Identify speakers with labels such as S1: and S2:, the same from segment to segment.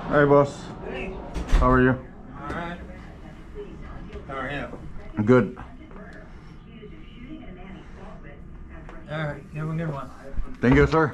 S1: Hi, boss.
S2: Hey.
S1: How are you?
S2: Alright. How are you?
S1: Good.
S2: Alright, you have a good one.
S1: Thank you, sir.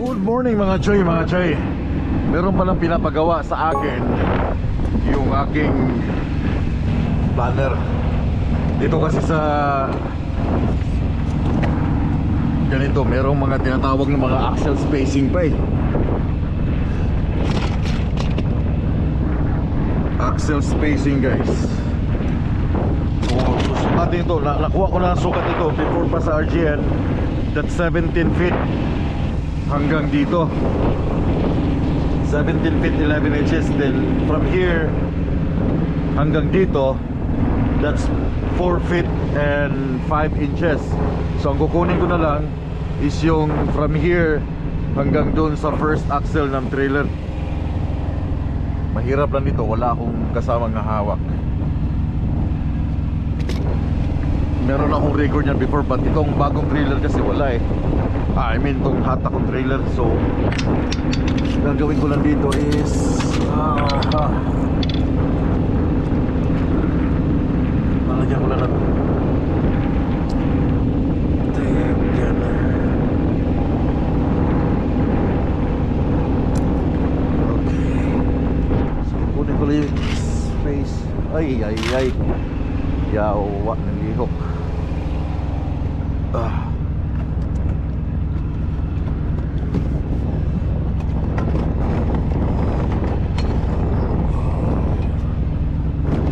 S1: Good morning mga choy. Meron palang pinapagawa sa akin yung aking planner. Dito kasi sa ganito, merong mga tinatawag ng mga axle spacing pa eh. Axle spacing, guys. So susukatin ito, nakuha ko na ang sukat ito before pa sa RGN. That's 17 feet hanggang dito, 17 feet 11 inches. Then from here hanggang dito, that's 4 feet and 5 inches. So ang kukunin ko na lang is yung from here hanggang dun sa first axle ng trailer. Mahirap lang dito, wala akong kasamang hawak. Meron akong record niyan before, but itong bagong trailer kasi wala eh. I mean itong hata kong trailer. So gagawin ko lang dito is lalagyan ko lang ng tape yan. Okay, so kunin ko lang yung space. Ay yawa, nalihok.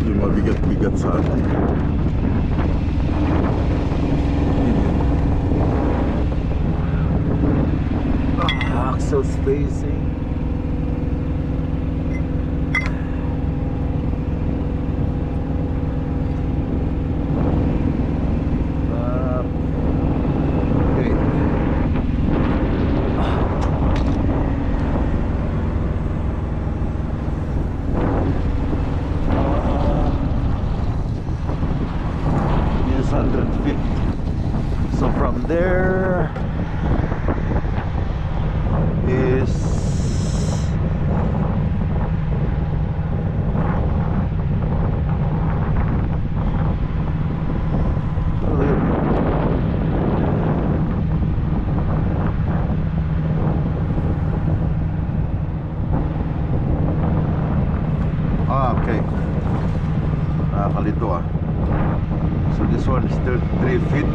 S1: Yung mabigat-bigat sa atin. Axle spacing. So from there is okay. Nakakalito ah. So this one is 33 feet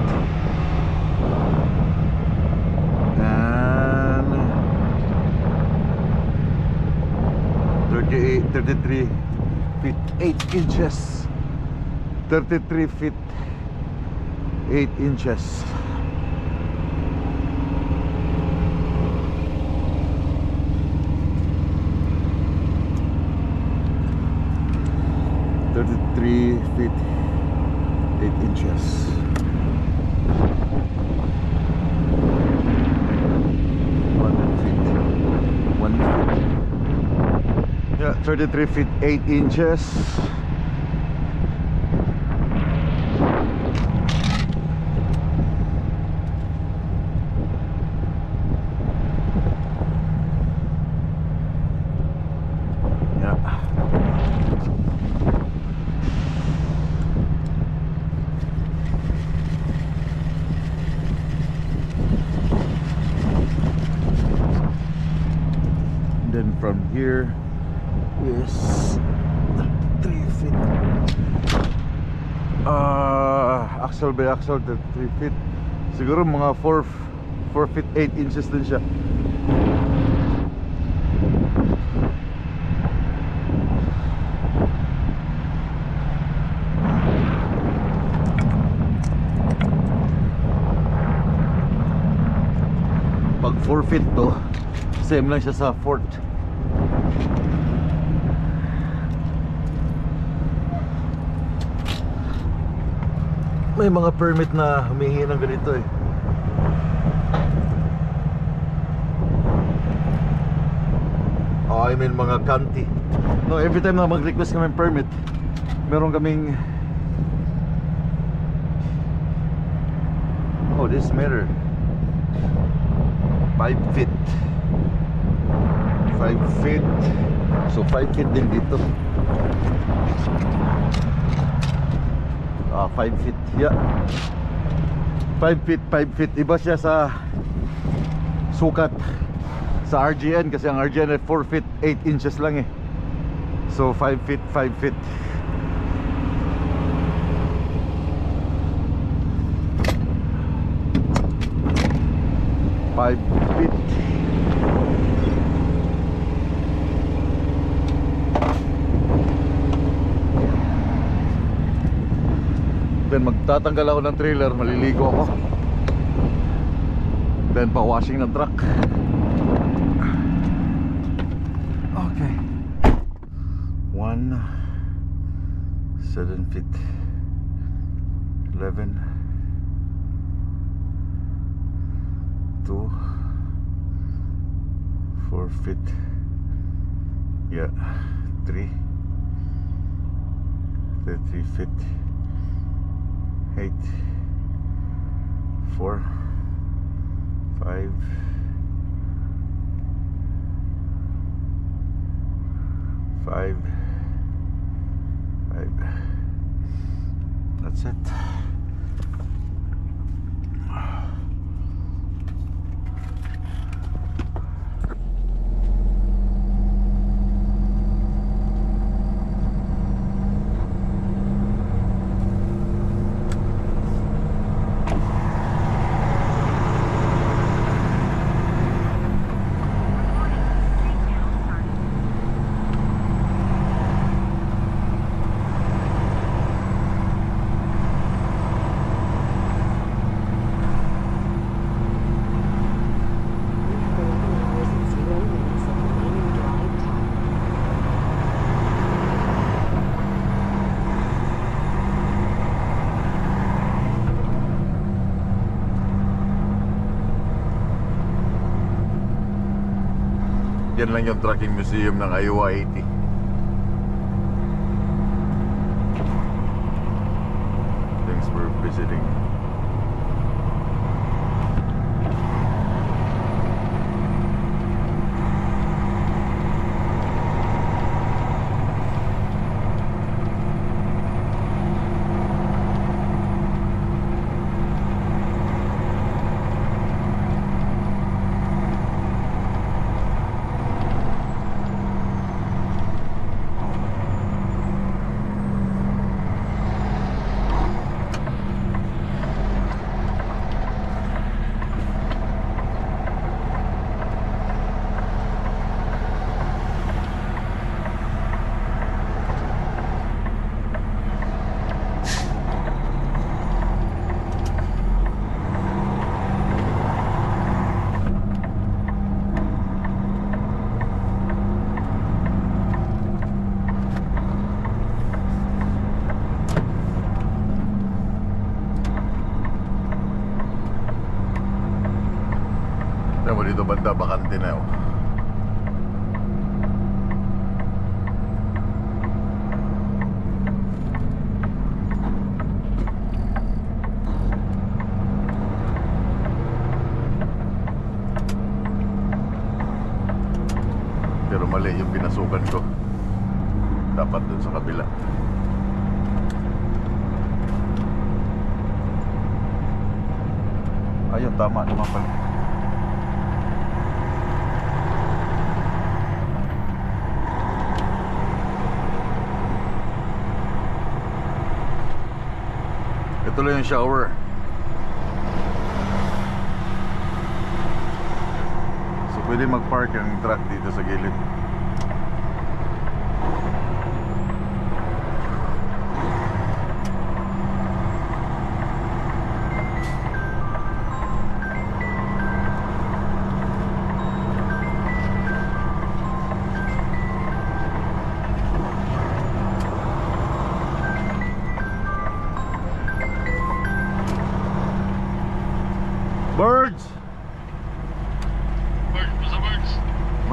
S1: and 33 feet 8 inches. 33 feet 8 inches. Feet 8 inches. 1 feet. Yeah, 33 feet 8 inches. Then from here is 3 feet. Axle by axle, 3 feet. Siguro mga 4 feet 8 inches din siya. 4 feet to. Same lang siya sa Fort. May mga permit na humihingi ng ganito eh. Oh, I mean mga county. No, every time na mag-request kami ng permit, meron kaming this mirror 5 feet 5 feet. So 5 feet din dito. 5 feet. Yeah, 5 feet, 5 feet. Iba siya sa sukat sa RGN, kasi ang RGN ay 4 feet 8 inches lang eh. So 5 feet, 5 feet. Feet. Then magtatanggal ako ng trailer, maliligo ako. Then pa-washing ng truck. Okay. 7 feet 11 2 4 feet. Yeah, 3 feet 8 4 5 5 That's it. Yan lang yung trucking museum ng Iowa 80. Thanks for visiting. Dito banda bakante na yun. Pero mali yung pinasukan ko. Dapat dun sa kabila. Ayun, tama naman pala. Ito lang yung shower. So pwede mag-park ang truck dito sa gilid.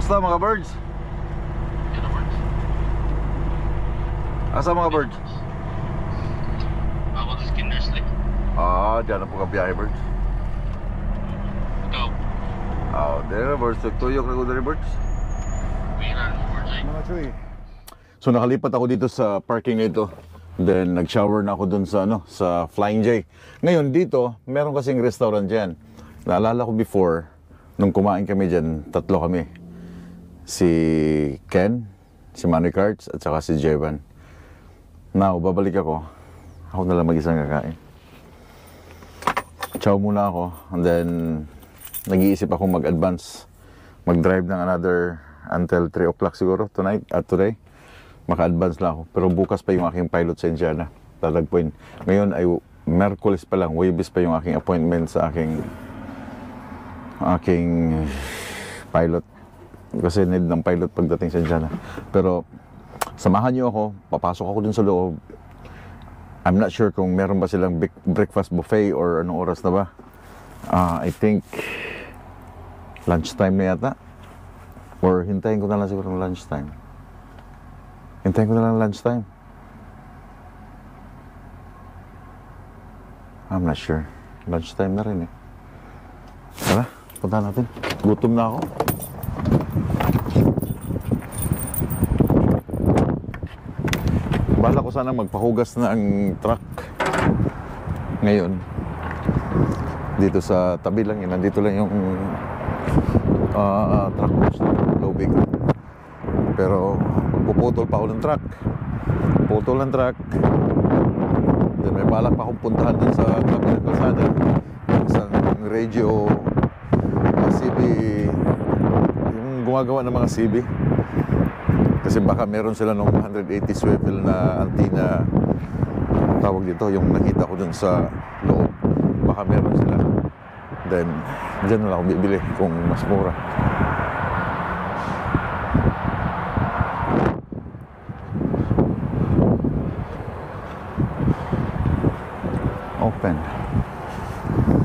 S1: Kamusta mga birds? Asa mga birds?
S3: Ako sa Skinners Lake.
S1: Dyan na po ka biyahe birds.
S3: Ikaw,
S1: There birds, tuyok na ko dari birds.
S3: Piran, Virgin.
S1: Mga chuy. So nakalipat ako dito sa parking nito. Then nag-shower na ako dun sa sa Flying J. Ngayon dito, meron kasing restaurant diyan. Naalala ko before nung kumain kami diyan, tatlo kami. Si Ken, si Manny Carts at saka si Jevan. Now, babalik ako. Ako na lang mag-isang kakain. Chow muna ako and then nag-iisip ako mag-advance. Mag-drive ng another until 3 o'clock siguro tonight at today. Maka-advance lang ako. Pero bukas pa yung aking pilot sa Indiana. Tatagpuin. Ngayon ay Merkulis pa lang. Huwebes pa yung aking appointment sa aking pilot. Kasi need ng pilot pagdating sa Indiana. Pero samahan niyo ako. Papasok ako dun sa loob. I'm not sure kung meron ba silang breakfast buffet or anong oras na ba. I think lunchtime na yata. Or hintayin ko na lang siguro ng lunchtime. Hintayin ko na lang lunchtime. I'm not sure. Lunchtime na rin eh. Tara, punta natin. Gutom na ako. Bala ko sana magpahugas na ang truck. Ngayon. Dito sa tabi lang yun. Nandito lang yung truck wash na Lobig. Pero puputol pa ako ng truck. Putol ng truck. Then may balak pa akong puntahan dun sa kabilang kalsada. Isang radio CB, yung gumagawa ng mga CB. Kasi baka meron sila ng 180 swivel na antenna, tawag dito, yung nakita ko dun sa loob. Baka meron sila. Then dyan na lang ako bibili kung mas mura. Open.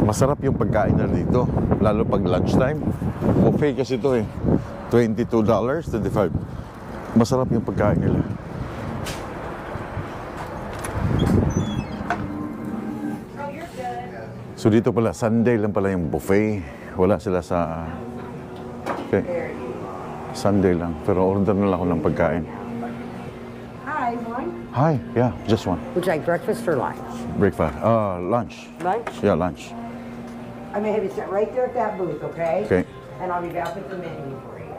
S1: Masarap yung pagkain na dito, lalo pag lunchtime. Buffet kasi ito eh. $22, $25. Masarap yung pagkain nila. So dito pala, Sunday lang pala yung buffet. Wala sila sa... Okay. Sunday lang. Pero order na lang ako ng pagkain.
S4: Hi, one.
S1: Hi, yeah, just one.
S4: Would you like breakfast or lunch?
S1: Breakfast. Lunch.
S4: Lunch?
S1: Yeah, lunch.
S4: I'm gonna have you sit right there at that booth, okay?
S1: Okay.
S4: And I'll be back with the menu for you.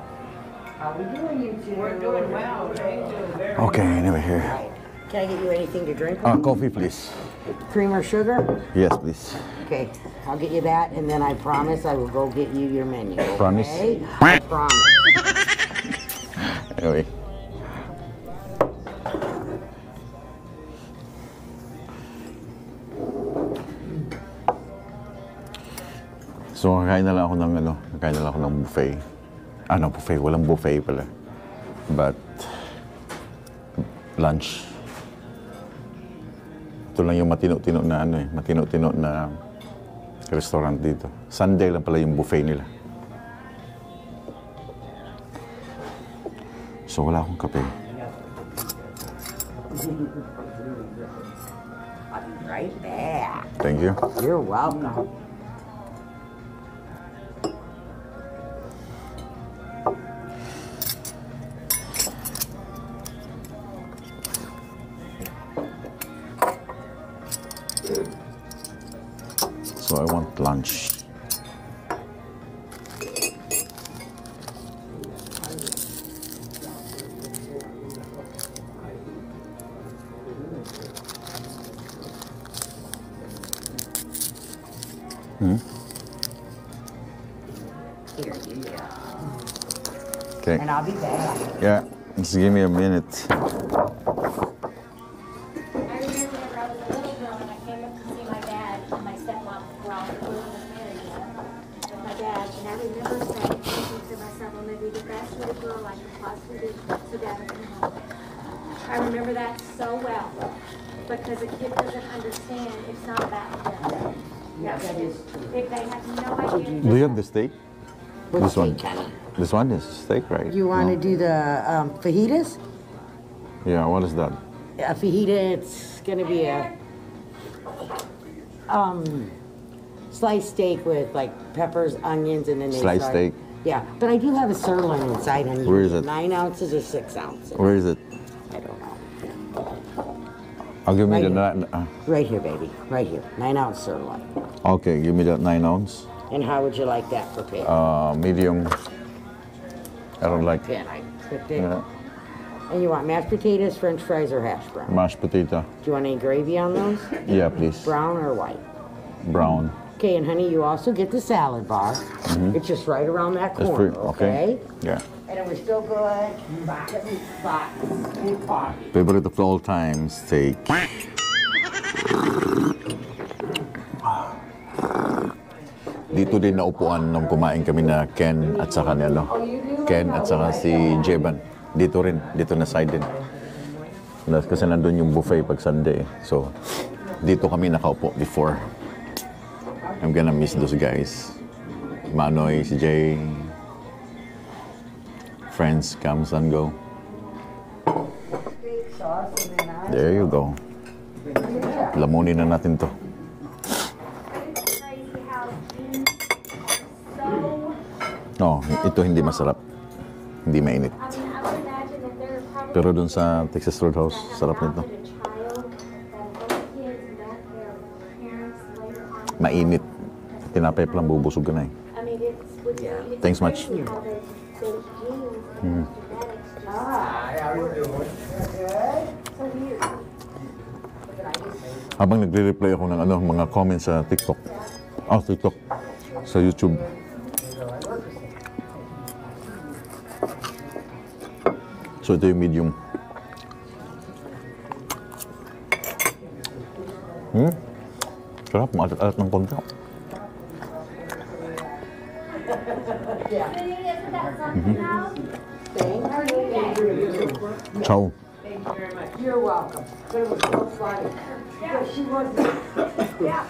S4: How we doing, you two?
S2: We're doing well. Thank you.
S1: Okay, anyway, here.
S4: Right. Can I get you anything to drink?
S1: Coffee, please.
S4: Cream or sugar?
S1: Yes, please.
S4: Okay, I'll get you that, and then I promise I will go get you your menu. Okay?
S1: Promise?
S4: I promise.
S1: Anyway. So, kakain na lang ako ng kakain na lang ako ng buffet. Buffet? Walang buffet pala. But, lunch. Ito lang yung matino-tino na matino-tino na restaurant dito. Sunday lang pala yung buffet nila. So, wala akong kape.
S4: I'll be right back.
S1: Thank you.
S4: You're welcome.
S1: So I want lunch.
S4: Here, you go.
S1: Okay.
S4: And I'll be back.
S1: Yeah, just give me a minute.
S5: I remember whenever I was a little girl and I came up to see my dad and my stepmom, well, we were married yet, with my dad, and I remember thinking to myself, well, maybe the best little girl I could possibly be, so dad would come home. I remember that so well, because a kid doesn't understand, it's not about them.
S4: Yeah, that is true.
S5: If they have no idea.
S1: Do you have the steak?
S4: Which
S1: This one.
S4: steak, honey?
S1: This one is steak, right?
S4: You want to
S1: No?
S4: do the fajitas?
S1: Yeah, what is that?
S4: A fajita, it's gonna be a sliced steak with like peppers, onions, and then they
S1: Sliced
S4: start-
S1: steak?
S4: Yeah, but I do have a sirloin inside. And
S1: Where is it?
S4: 9 ounces or 6 ounces?
S1: Where is it?
S4: I don't know.
S1: I'll give me
S4: Right
S1: the
S4: Right here, baby. Right here. 9-ounce sirloin.
S1: okay, give me that 9 ounce.
S4: And how would you like that prepared?
S1: Medium. I don't like
S4: Pan, I cooked it.
S1: yeah,
S4: And you want mashed potatoes, French fries, or hash brown?
S1: mashed potato.
S4: Do you want any gravy on those?
S1: Yeah, please.
S4: Brown or white?
S1: Brown.
S4: Okay, and honey, you also get the salad bar. It's just right around that
S1: That's free.
S4: corner,
S1: Okay.
S4: okay?
S1: Yeah.
S4: And it was still good.
S1: Favorite of all time, steak. Dito din naupuan nung kumain kami na Ken at saka ni ano. Ken at saka si Jeban. Dito rin, dito na side din. Kasi nandun yung buffet pag Sunday. So, dito kami nakaupo before. I'm gonna miss those guys. Manoy, si Jay. Friends comes and go. There you go. Lamunin na natin to.
S5: Crazy how so.
S1: No, ito hindi masarap. Hindi mainit.
S5: I mean, I would imagine that there are probably
S1: Pero dun sa Texas Roadhouse,
S5: that have
S1: sarap nito.
S5: adopted a child that those kids don't their parents later on.
S1: Mainit. Tinapay pa lang, bubusog ka na eh.
S5: I mean, it's
S1: Thanks much.
S5: crazy how those genes and genetics just so weird.
S1: Habang nagre-reply ako ng ano, mga comments sa TikTok. TikTok. Sa YouTube. So ito yung medium. Sarap, maalat-alat ng konti. Ciao.
S4: You're welcome. But it was so funny. Because she wasn't. Yeah.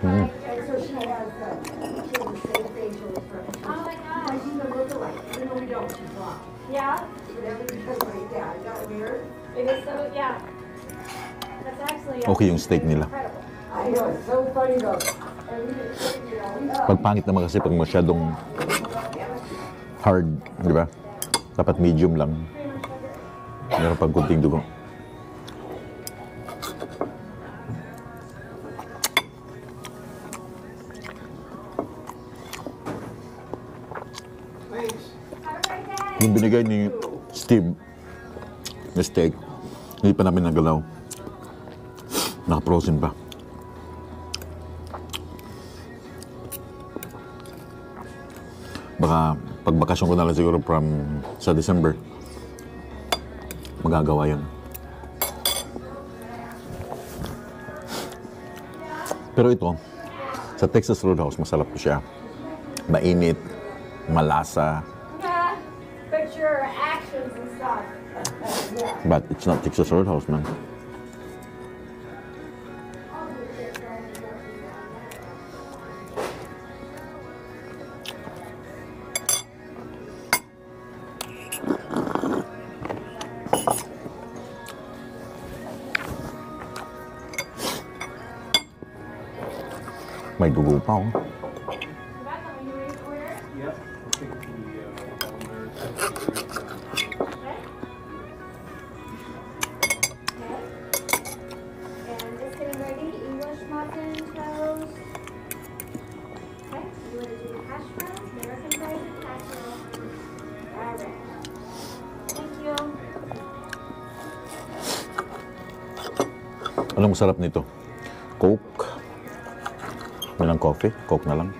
S4: And so she has the same facial expression.
S5: Oh my gosh.
S4: She's a lookalike. Even though we don't, she's blonde.
S5: Yeah.
S4: But everything's like that. Is that weird?
S5: It is so, yeah. That's actually
S1: Okay yung steak nila.
S5: incredible.
S4: I know, it's so funny though. And we didn't, you know,
S1: Pag pangit naman kasi pag masyadong hard, di ba? Dapat medium lang. Meron pag kunting dugo. Yung binigay ni Steve na steak, hindi pa namin nagalaw. Naka-frozen pa. Baka pagbakasyon ko na lang siguro sa December, magagawa yun. Pero ito, sa Texas Roadhouse, masarap siya. Mainit, malasa,
S5: Yeah. But your actions and stuff.
S1: but it's not Texas Roadhouse, man. May dugo pa, oh.
S5: And just getting ready, English muffin toast. Okay, you want to do hash browns, American fries, and casserole. All right. Thank you.
S1: Anong masarap nito? Coke. Walang coffee? Coke na lang.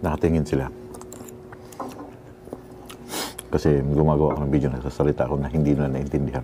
S1: Nakatingin sila. Kasi gumagawa ako ng video, nagsasalita ako na hindi na naintindihan.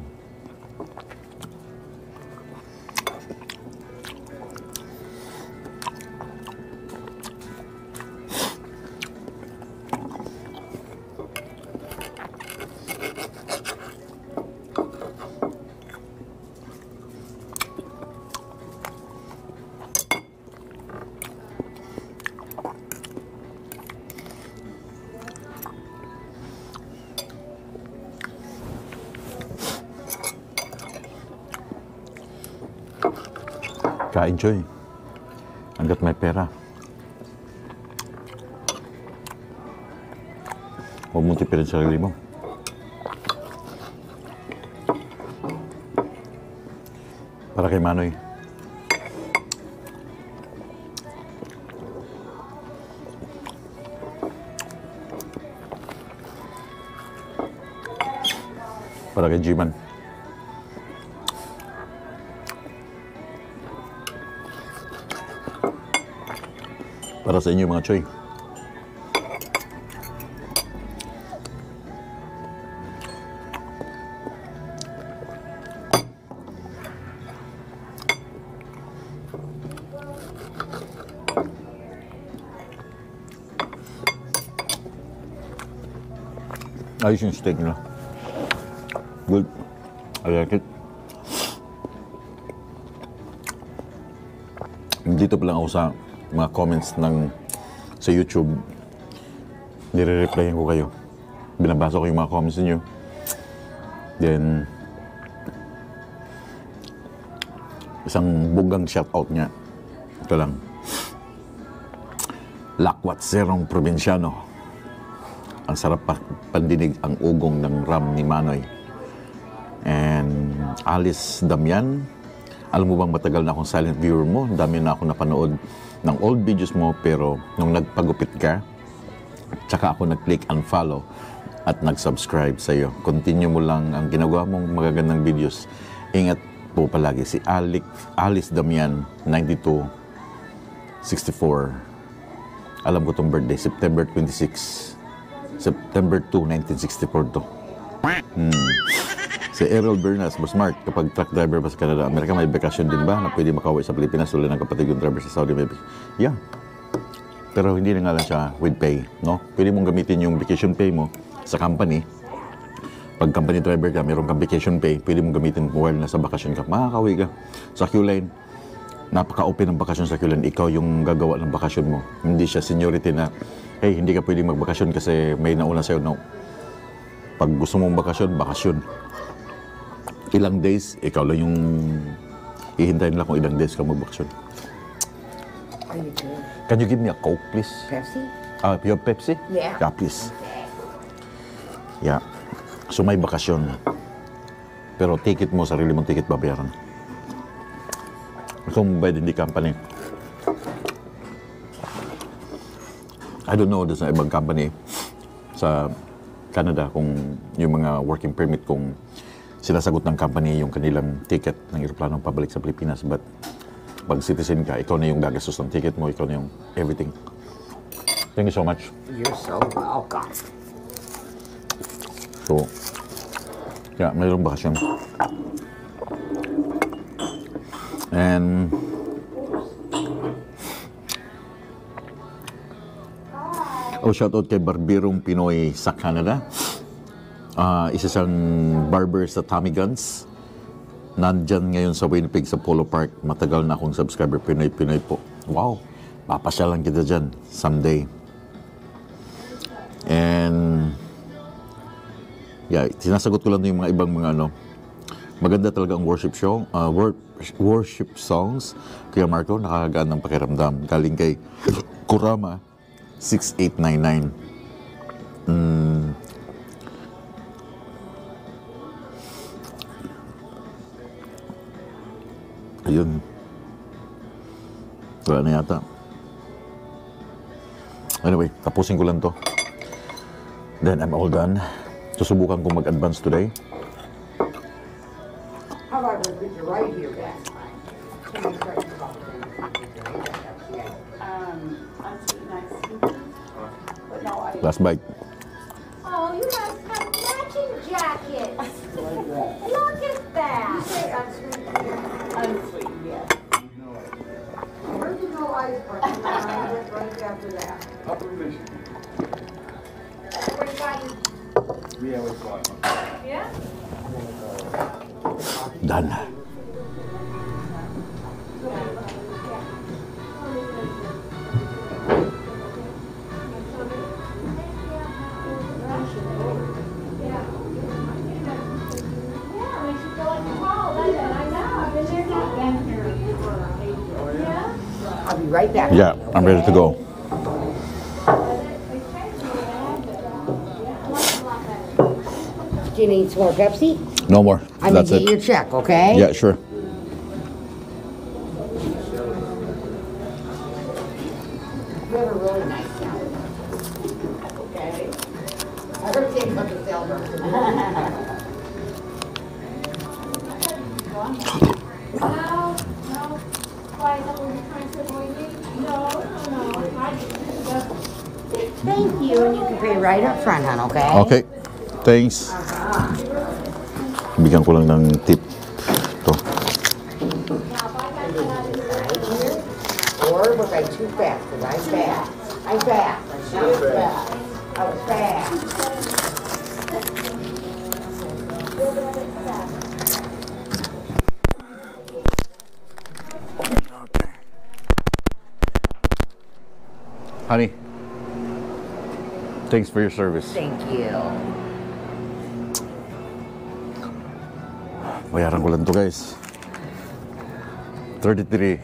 S1: Kain, Choy. Hanggat may pera. Huwag mong tipirin sa sarili mo. Para kay Manoy. Para kay G-Man. Para sa inyo mga Choy. Ayos yung steak nila. Good. I like it. Dito pa lang ako sa mga comments sa YouTube. Nire-replyan ko kayo. Binabasa ko yung mga comments niyo. Then, isang bugang shoutout niya. Ito lang. Lakwat Serong Provinciano. Ang sarap pandinig ang ugong ng ram ni Manoy. And Alice Damian, alam mo bang matagal na akong silent viewer mo? Dami na ako napanood ng old videos mo, pero nung nagpagupit ka, tsaka ako nag-click unfollow at nag-subscribe sa iyo. Continue mo lang ang ginagawa mong magagandang videos. Ingat po palagi. Si Alice Damian, 9264. Alam ko itong birthday, September 26. September 2, 1964 to. Si Errol Bernas, Boss Mark, kapag truck driver ba sa Canada, Amerika, may vacation din ba na pwede makauwi sa Pilipinas tulad ng kapatid yung driver sa Saudi Arabia? Yeah. Pero hindi na nga lang siya with pay, no? Pwede mong gamitin yung vacation pay mo sa company. Pag company driver ka, meron kang vacation pay, pwede mong gamitin while nasa bakasyon ka. Makakauwi ka. Sa Q-Line, napaka-open ng bakasyon sa Q-Line. Ikaw yung gagawa ng bakasyon mo. Hindi siya seniority na, hey, hindi ka pwede magbakasyon kasi may nauna sa'yo. No. Pag gusto mong bakasyon, bakasyon. Ilang days, ikaw lang yung hihintayin lang kung ilang days ka magbakasyon.
S4: Are you good?
S1: Can you give me a Coke, please?
S4: Pepsi?
S1: You have Pepsi?
S4: Yeah.
S1: Yeah, please. Yeah. So may bakasyon. Pero ticket mo, sarili mong ticket babayaran. Kung by the company. I don't know, sa ibang company sa Canada kung yung mga working permit kung sinasagot ng company yung kanilang ticket ng eroplanong pabalik sa Pilipinas, but pag citizen ka, ikaw na yung gagastos ng ticket mo, ikaw na yung everything. Thank you so much.
S4: You're so welcome.
S1: So, yeah, mayroong bakasyon. And shoutout kay Barbirong Pinoy sa Canada. Isa siyang barber sa Tommy Guns. Nandyan ngayon sa Winnipeg sa Polo Park. Matagal na akong subscriber. Pinoy po. Wow, papasyalan kita dyan someday. And yeah, sinasagot ko lang yung mga ibang mga maganda talaga ang worship show, worship songs. Kuya Marco, nakakagaan ng pakiramdam. Galing kay Kurama 6899. Ayun. Wala na yata. Anyway, tapusin ko lang to. Then I'm all done. Susubukan kong mag-advance today.
S4: How about a picture right here, that's fine. Can we start to talk to you?
S2: I'm sitting next to you. But no, I.
S1: Last bite.
S5: Oh, you guys have matching jackets. Look at that.
S2: Unsweet, yeah.
S4: Where'd you go ice cream? Right after that.
S6: Upper Michigan.
S5: Where you got you?
S6: We always fly.
S2: Yeah?
S1: Done.
S5: Yeah, we should go and call. I know. I've been there now.
S4: right back.
S1: Yeah, I'm ready to go.
S4: Do you need some more Pepsi?
S1: No more.
S4: I'm gonna
S1: That's
S4: get
S1: it.
S4: your check, okay?
S1: Yeah, sure.
S4: You have a really nice salad. Okay. I heard things about the salad. Thank you, and you can pay right up front, hon, okay?
S1: Okay. Thanks. Bigyan ko lang ng tip. Ito.
S4: Or was I too fast? Was I fast? I'm fast. I was fast. I was fast.
S1: Honey, thanks for your service.
S4: Thank you.
S1: Bayaran ko lang to, guys. $33.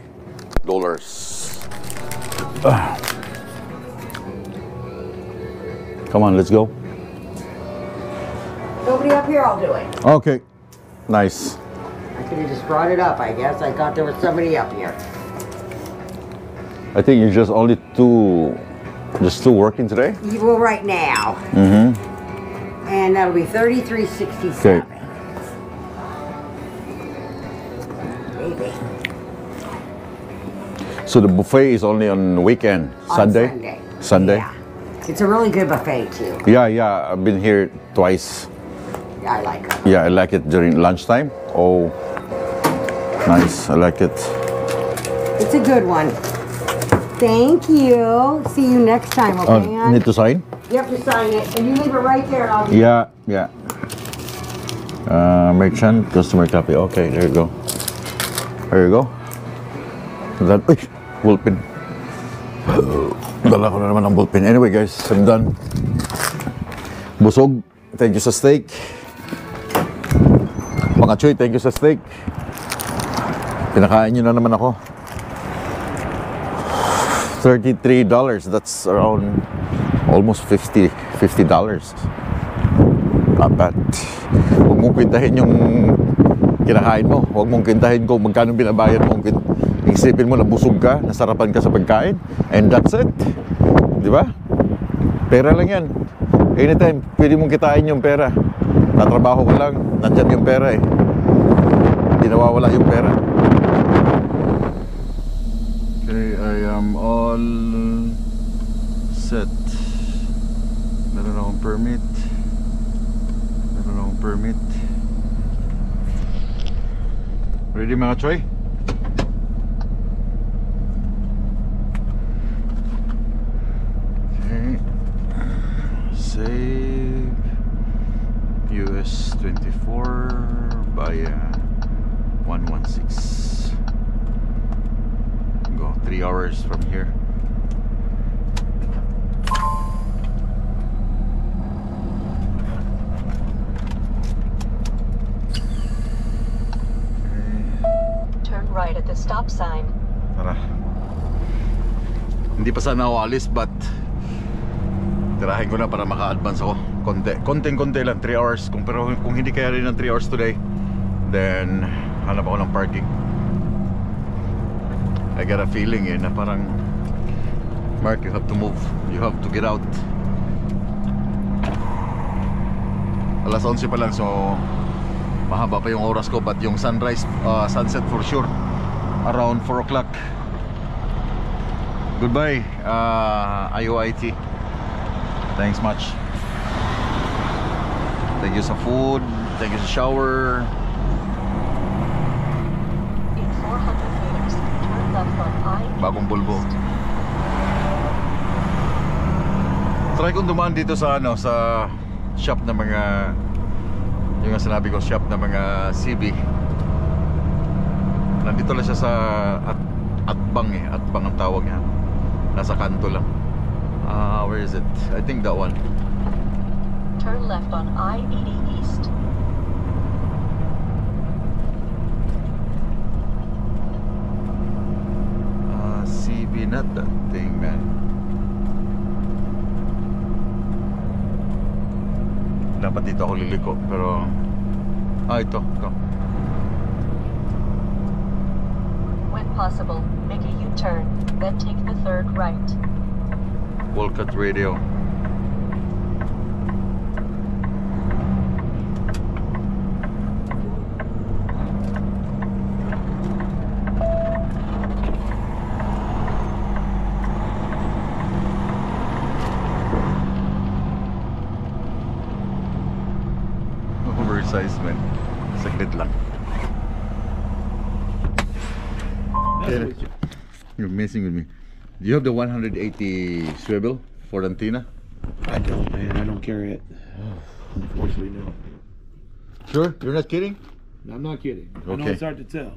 S1: Come on, let's go.
S4: Nobody up here, I'll do it.
S1: Okay. Nice.
S4: I could have just brought it up, I guess. I thought there was somebody up here.
S1: I think you're just only two working today?
S4: Well, right now.
S1: Mm-hmm.
S4: And that'll be $33.67.
S1: Okay.
S4: Maybe.
S1: So the buffet is only on weekend,
S4: On
S1: Sunday? Sunday?
S4: Yeah. It's a really good buffet, too.
S1: Yeah. I've been here twice.
S4: Yeah, I like it.
S1: Yeah, I like it during lunchtime. Oh, nice. I like it.
S4: It's a good one. Thank you. See you next time, okay, hon?
S1: Need to sign?
S4: You have to sign it, and you leave it right there, and I'll do
S1: Yeah. Merchant, customer copy. Okay, there you go. There you go. That, bullpen. Dala ko na naman ang bullpen. Anyway, guys, I'm done. Busog, thank you sa steak. Mga Choy, thank you sa steak. Pinakain nyo na naman ako. $33. That's around almost $50. Not bad. Huwag mong kwintahin yung kinakain mo. Huwag mong kwintahin kung magkano binabayad mo. Isipin mo na busog ka, nasarapan ka sa pagkain, and that's it. Di ba? Pera lang yan. Anytime, pwede mong kitain yung pera. Natrabaho ka lang, nandyan yung pera eh. Hindi nawawala yung pera. Okay, I am all set. Meron akong permit. Ready mga Choy? Okay. Save. US 24 by 116. Go 3 hours from here.
S7: Turn right at the stop sign.
S1: Tara. Hindi pa sana ako alis, but tirahin ko na para maka-advance ako. Konti lang, 3 hours. Pero kung hindi kaya rin ng 3 hours today, then hanap ako ng parking. I got a feeling na parang, Mark, you have to move. You have to get out. Alas 11 pa lang, so mahaba pa yung oras ko, but yung sunrise, sunset for sure around 4 o'clock. Goodbye, IOIT. Thanks much. Thank you sa food, thank you sa shower.
S7: In 400 meters, turn left on I-80
S1: Bagong bulbo.
S7: East.
S1: Try kong dumaan dito sa sa shop na mga, yung nga sinabi ko, shop na mga CB. Nandito lang siya sa Atbang Atbang ang tawag niya. Nasa kanto lang. Where is it? I think that one.
S7: Turn left on I-80 East.
S1: CB, not that thing, man. Dapat dito ako liliko, pero ito.
S7: When possible, make a U-turn, then take the third right.
S1: Walcott Radio. Oversized, man. Saglit lang. Yeah. You're messing with me. Do you have the 180 swivel for antenna?
S6: I don't, man. I don't carry it. Unfortunately, no.
S1: Sure? You're not kidding?
S6: I'm not kidding. I know
S1: Okay.
S6: it's hard to tell.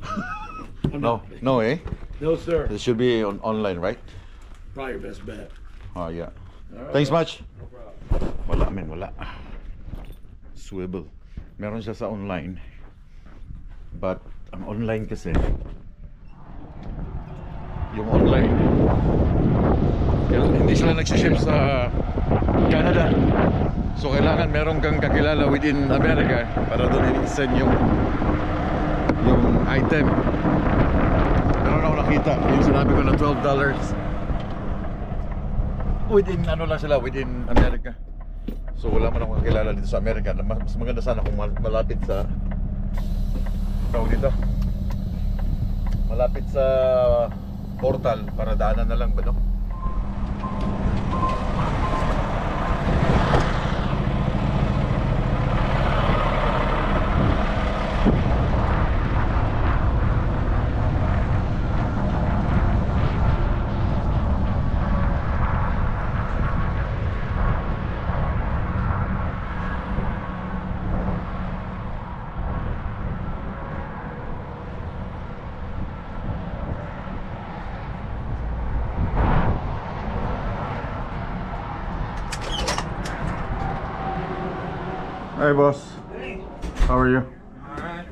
S6: I'm
S1: No,
S6: not.
S1: no, eh?
S6: No, sir.
S1: It should be online, right?
S6: Probably your best bet.
S1: Oh, yeah. Thanks much. Wala, men, wala. Swivel. Meron siya sa online. But, ang online kasi, yung online, hindi sila nagsiship sa Canada. So, kailangan meron kang kakilala within America para doon i-send yung item. Meron ako nakita, yung sinabi ko na $12. Within ano lang sila, within America. So wala man akong kakilala dito sa America. Mas maganda sana kung malapit sa tawag dito, malapit sa portal para daanan na lang ba, no? Hey boss. How are you?
S6: Alright.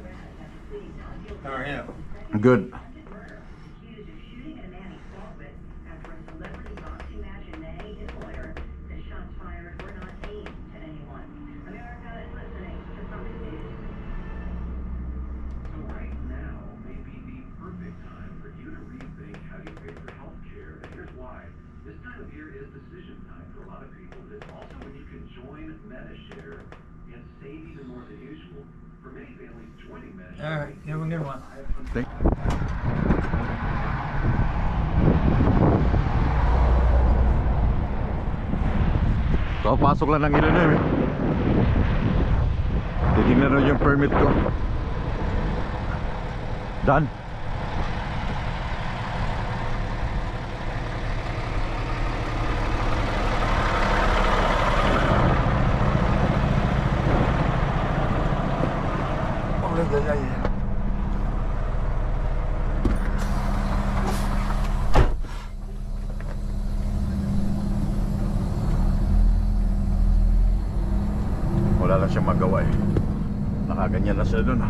S6: How are you?
S1: Good.
S6: Alright, you have a good one.
S1: Thank So, pasok lang ng Illinois. Titignan rin yung permit ko. Done. Wala lang siyang magawa eh. Nakaganyan na siya dun.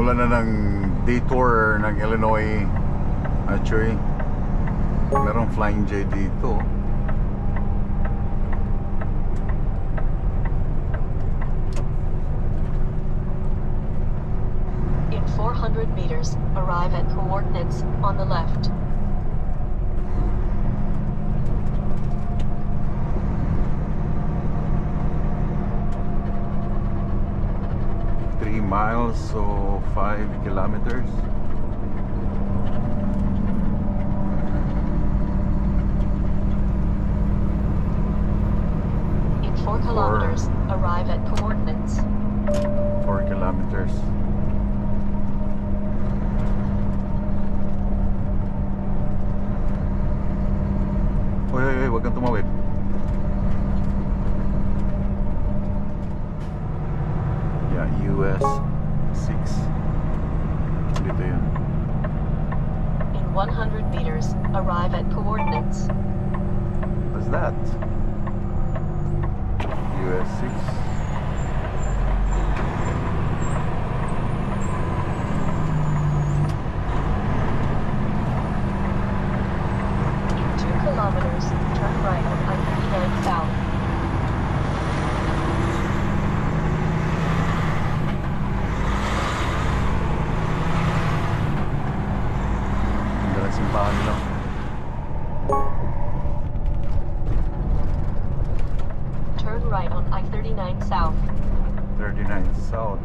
S1: Nagsimula na ng detour ng Illinois. Actually, merong Flying J dito.
S7: In 400 meters, arrive at coordinates on the left.
S1: Miles, so 5 kilometers.
S7: In 4 kilometers, arrive at coordinates.
S1: 4 kilometers. Hoy, wag kang tumawid. US 6. Dito yun.
S7: In 100 meters, arrive at coordinates.
S1: What's that? US 6.
S7: In 2 kilometers, turn right on I-39 South.
S1: Simbahan nila.
S7: Turn right on I-39 South.
S1: 39 South.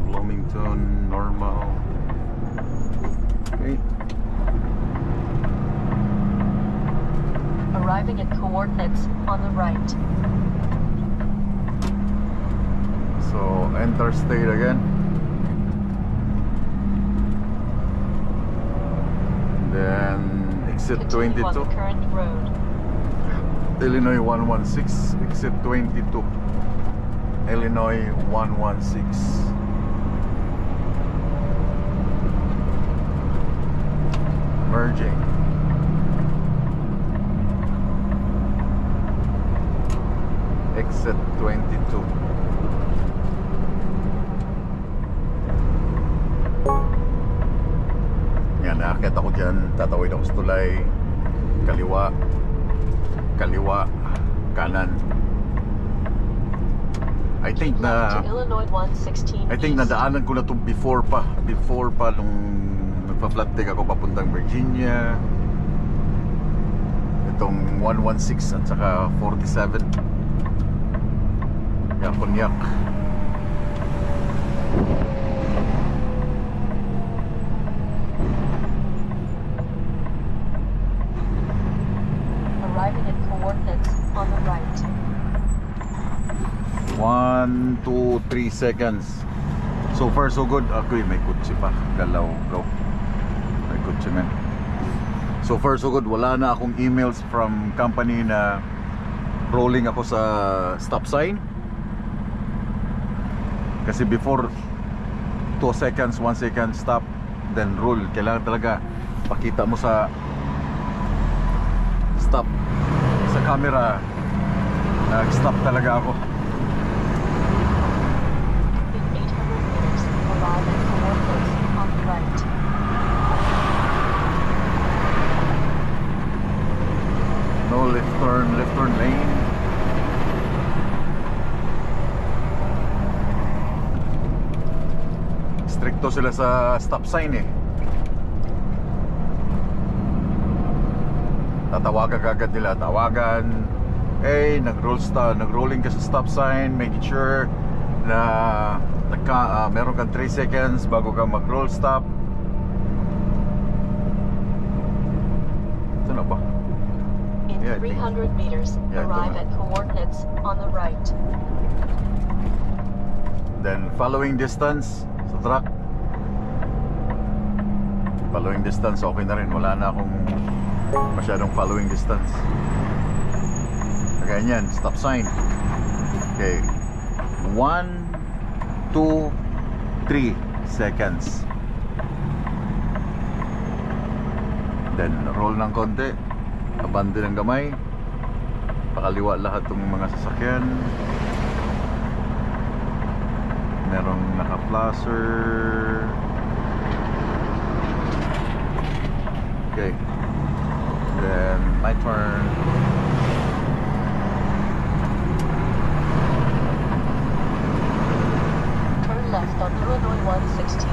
S1: Bloomington, normal. Okay.
S7: Arriving at coordinates on the right.
S1: So, interstate again. Then, exit
S7: Continue
S1: 22.
S7: on the current road.
S1: Illinois 116, exit 22. Illinois 116. Merging. Exit 22. Yan, nakakit ako dyan. Tatawid ako sa tulay. Kaliwa. Kaliwa. Kanan. I think na
S7: To Illinois 116
S1: I think
S7: East.
S1: nadaanan ko na to before pa nung nagpa-flat take ako papuntang Virginia. Itong 116 at saka 47. Yan, Konyak.
S7: Arriving at coordinates on the right.
S1: 1, 2, 3 seconds. So far so good. Ako'y may kutsi pa. Galaw, go. May kutsi, man. So far so good. Wala na akong emails from company na rolling ako sa stop sign. Kasi before 2 seconds, 1 second stop, then roll. Kailangan talaga pakita mo sa stop sa camera. Nag-stop talaga ako.
S7: In 800 meters, arrive at coordinates on the right.
S1: No left turn lane. Stricto sila sa stop sign eh. Tatawagan kagad nila, tawagan. Eh, nag-rolling ka sa stop sign, making sure na meron kang 3 seconds bago ka mag-roll stop. Ito na ba?
S7: In
S1: Yeah, I think-
S7: 300 meters,
S1: Yeah,
S7: arrive
S1: ito
S7: at coordinates on the right.
S1: Then following distance sa truck. Following distance okay na rin. Wala na akong masyadong following distance. Kaya yan, stop sign. Okay. 1, 2, 3 seconds. Then roll ng konti. Abandon ng gamay. pakaliwa lahat ng mga sasakyan. Merong naka-flosser. Okay. Then my turn.
S7: Turn left on Illinois 116.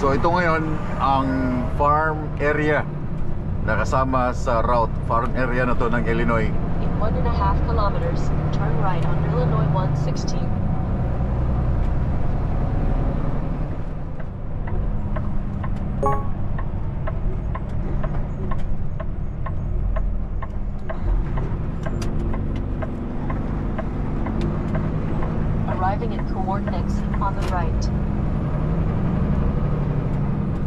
S1: So ito ngayon ang farm area na kasama sa route. Farm area na to ng Illinois.
S7: In 1.5 kilometers, turn right on Illinois 116. Arriving at coordinates on the right.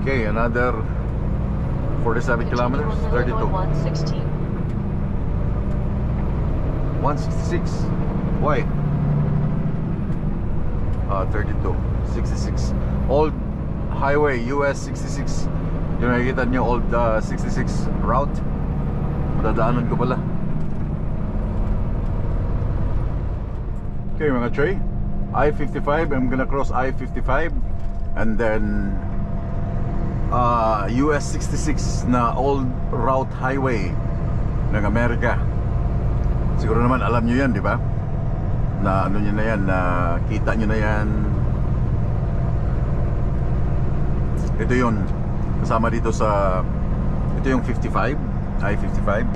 S1: Okay, another 47 kilometers,
S7: Continue on
S1: 32.
S7: Illinois 116.
S1: 166. Why? 32. 66. Old highway, US 66. Yung nakikita nyo, old 66 route. Madadaanan ko pala. Okay mga Trey, I-55. I'm gonna cross I-55 and then US 66 na old route highway ng Amerika. Siguro naman alam nyo yan, di ba? Na ano nyo na yan, na kita nyo na yan. Ito yun, kasama dito sa, ito yung 55, I-55.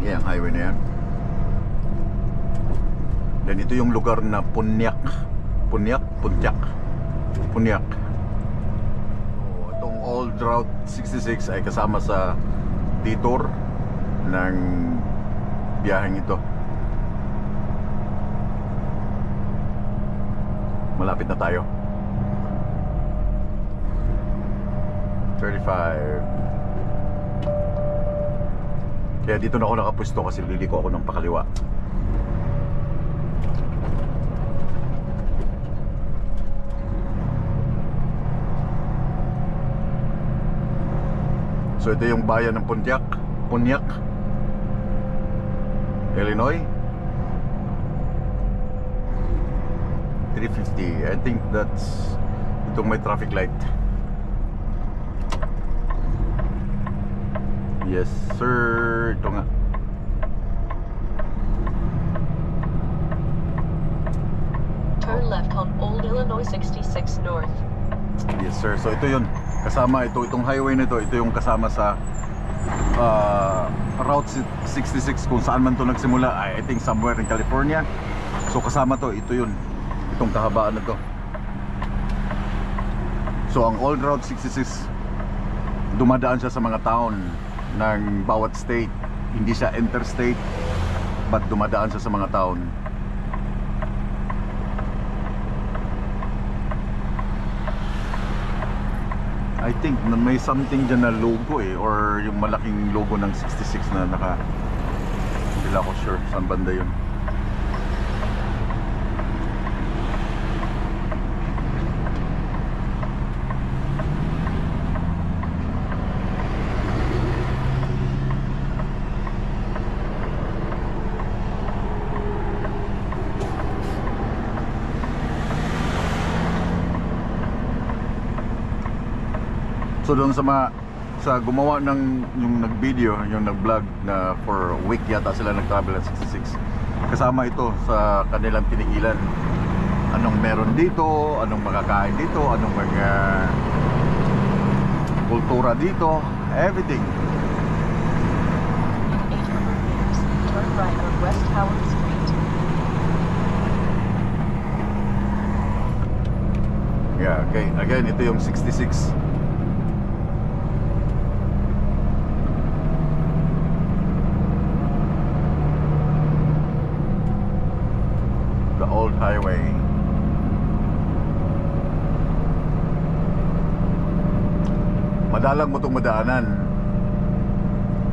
S1: Yan, highway na yan. Then ito yung lugar na Punyak. Punyak? Punyak. Punyak. Itong old route 66 ay kasama sa detour ng biyaheng ito. Malapit na tayo. 35. Kaya dito na ako nakapwesto kasi liliko ako ng pakaliwa. So ito yung bayan ng Punyak, Punyak, Illinois. 350. I think that's itong may traffic light. Yes sir. Ito nga.
S7: Turn left on Old Illinois 66 North.
S1: Yes sir. So ito yun. Kasama itong highway na ito. Ito yung kasama sa Route 66 kung saan man to nagsimula. I think somewhere in California. So kasama to. Ito yun. Itong kahabaan na to. So ang old Route 66 dumadaan siya sa mga town ng bawat state. Hindi siya interstate, but dumadaan siya sa mga town. I think may something dyan na logo or yung malaking logo ng 66 na naka, hindi lang ako sure saan banda yun. So doon sa gumawa ng yung nag-video, yung nag-vlog na for a week yata sila nag-travel at 66. Kasama ito sa kanilang tinigilan. Anong meron dito, anong makakain dito, anong mga kultura dito, everything.
S7: 800 meters, turn right on West Howard Street.
S1: Yeah, okay. Again, ito yung 66. Highway. Madalang mo itong madaanan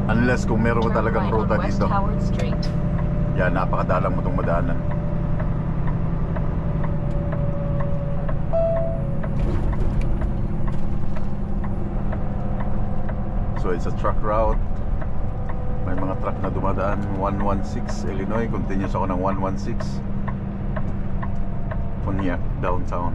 S1: unless kung meron mo talagang ruta dito. Yan, napakadalang mo itong madaanan. So it's a truck route. May mga truck na dumadaan. 116 Illinois. Continuous ako ng 116 Pontiac downtown.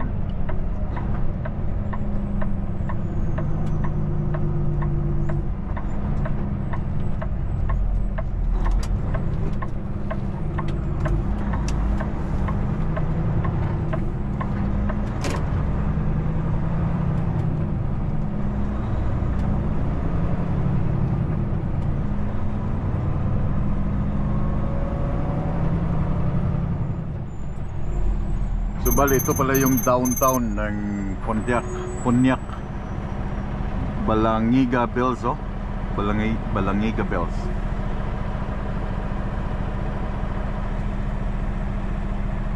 S1: So bali, ito pala yung downtown ng Pontiac. Balangiga Bells, oh. Balangiga Bells.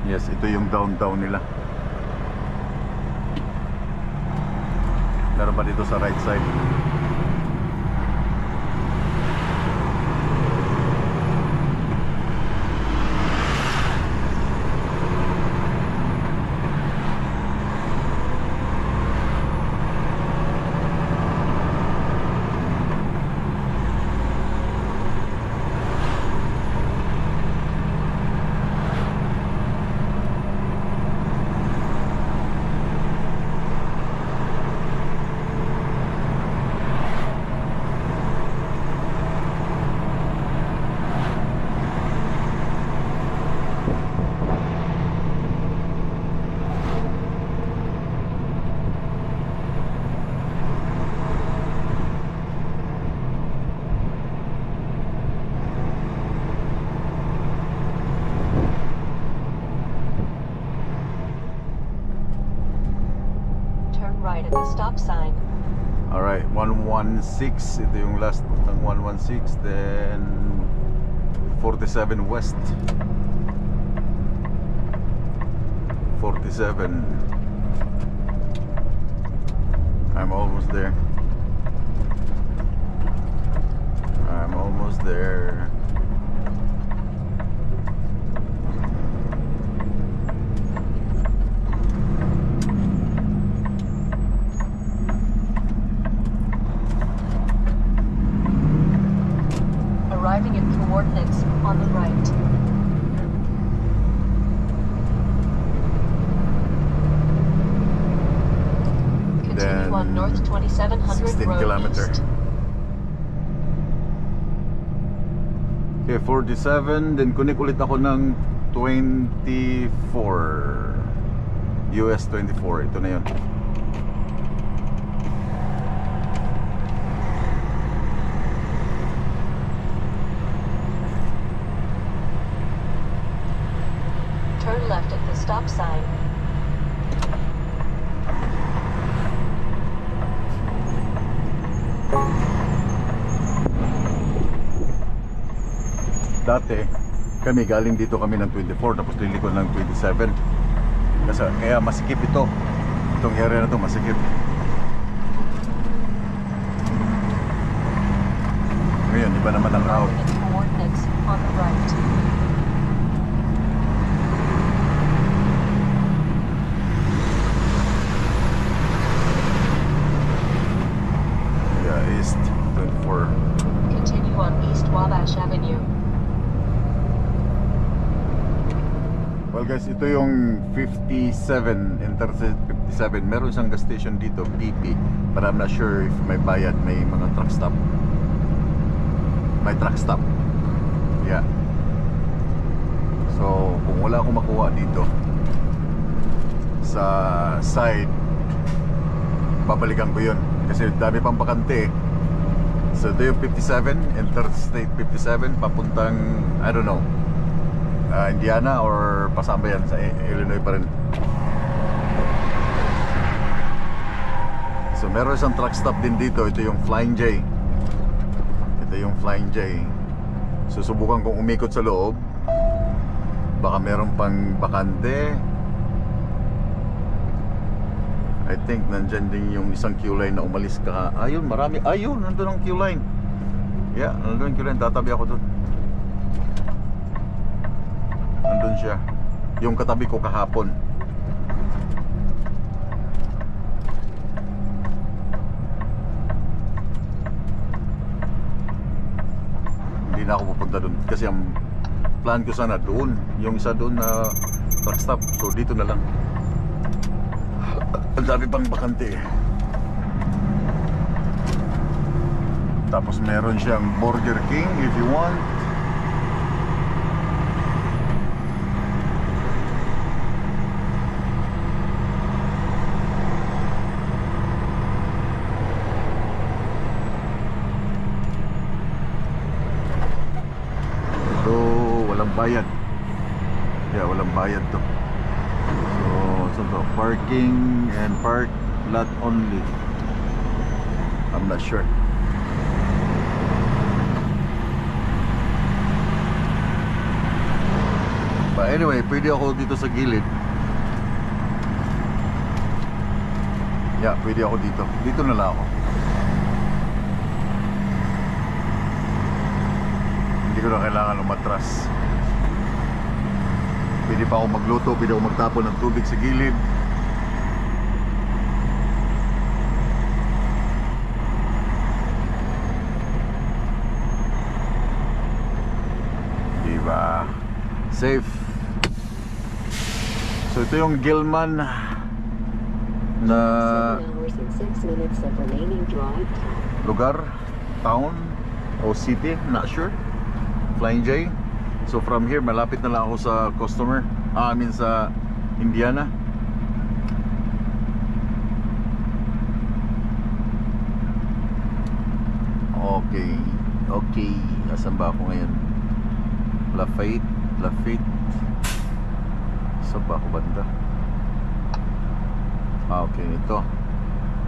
S1: Yes, ito yung downtown nila. Meron pa dito sa right side.
S7: Right at the stop sign.
S1: Alright, 116. Ito yung last ng 116. Then 47 West. 47. I'm almost there. I'm almost there.
S7: Arriving at coordinates on the right. Continue on North 2700
S1: 16
S7: Road
S1: kilometer.
S7: East.
S1: Okay, 47. Then connect ulit ako ng 24. US 24. Ito na yun.
S7: Turn left at the stop sign.
S1: Dati kami galing dito kami ng 24 tapos liliko ng 27. Kasi kaya masikip ito. Itong area na to masikip. Ngayon iba naman ang route.
S7: Arriving at coordinates on the right.
S1: Yeah, East 24.
S7: Continue on East Wabash Avenue.
S1: Well guys, ito yung 57, Interstate 57. Meron siyang gas station dito, BP. But I'm not sure if may bayad, may mga truck stop. May truck stop. Yeah. So, kung wala akong makuha dito sa side, babalikan ko yun. Kasi dami pang bakante. So, ito yung 57, Interstate 57, papuntang, I don't know, Indiana or pasamba yan sa Illinois pa rin. So meron isang truck stop din dito. Ito yung Flying J. Ito yung Flying J. Susubukan kong umikot sa loob. Baka meron pang bakante. I think nandyan din yung isang queue line na umalis ka. Ayun, marami. Ayun, nandun ang queue line. Yeah, nandun ang queue line. Tatabi ako dun. Nandun siya. Yung katabi ko kahapon. kasi ang plan ko sana doon, yung isa doon na truck stop. So dito na lang. Ang dami pang bakante eh. Tapos meron siyang Burger King if you want. Ito walang bayad. Yeah, walang bayad to. So to? Parking and park lot only. I'm not sure. But anyway, pwede ako dito sa gilid. Yeah, pwede ako dito. Dito na lang ako. Hindi ko na kailangan umatras. Pwede pa ako magluto, pwede ako magtapon ng tubig sa gilid. Diba? Safe. So ito yung Gilman na
S7: 7 hours and 6 minutes of remaining drive time.
S1: lugar, town o city, not sure. Flying J. So from here malapit na lang ako sa customer. I mean sa Indiana. Okay. Okay. Nasaan ba ako ngayon? Lafayette. Saan ba ako banda? Okay, ito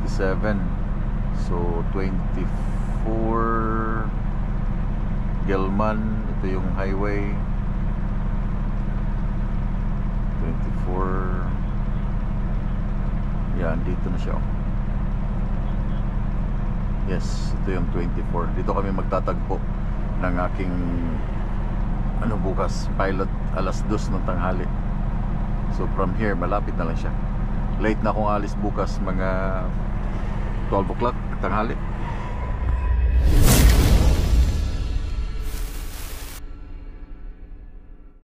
S1: 7. So 24 Gilman. Ito yung highway 24. Yan, dito na siya. Yes, ito yung 24. Dito kami magtatagpo ng aking bukas, pilot, alas 2 ng tanghali. So from here, malapit na lang siya. Late na akong alis bukas, mga 12 o'clock tanghali.